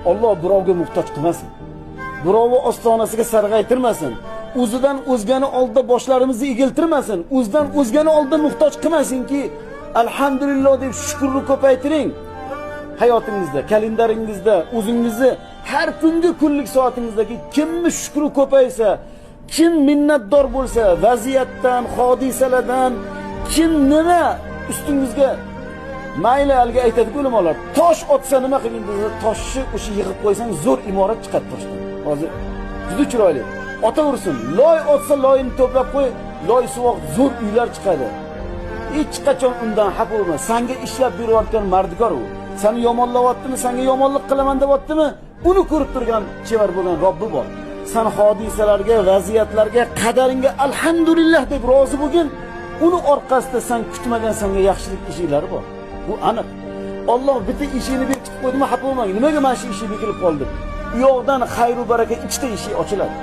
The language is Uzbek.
Alloh birovga muhtoj qilmasin. Birovni ostonasiga sarg'aytirmasin. O'zidan o'zgani oldida boshlarimizni egiltirmasin. O'zidan o'zgani oldida muhtoj qilmasinki, alhamdulillah deb shukrni ko'paytiring. Hayotingizda, kalendaringizda, o'zingizni har kungi kunlik soatingizdagi kimni shukri ko'paysa, kim minnatdor bo'lsa, vaziyatdan, hodisalardan, kim nima ustingizga mayli alga aytadi-ku ulamolar. Tosh otsa nima qiling desa, toshni o'sha yig'ib qo'ysang zo'r imorat chiqadi toshdan. Hozir juda chiroyli. Otaversin, loy otsa loyini to'plab qo'y, loy suvoq zo'r uylar chiqadi. Hech qachon undan xafa bo'lma. Senga ishlab berayotgan mardikor u. Seni yomonlayaptimi, senga yomonlik qilaman deyaptimi? Uni ko'rib turgan chevar bo'lgan Robbi bor. Sen hodisalarga, vaziyatlarga, qadaringga alhamdulillah deb rozi bo'lgin. Uni orqasida sen kutmagan senga yaxshilik ishlar bor. Bu aniq. Alloh bitta ishini berib qo'ydimi, xafa bo'lmang. Nimaga mana shu ish bekilib qoldi? U yoqdan xayr va baraka ikkita eshik ochiladi.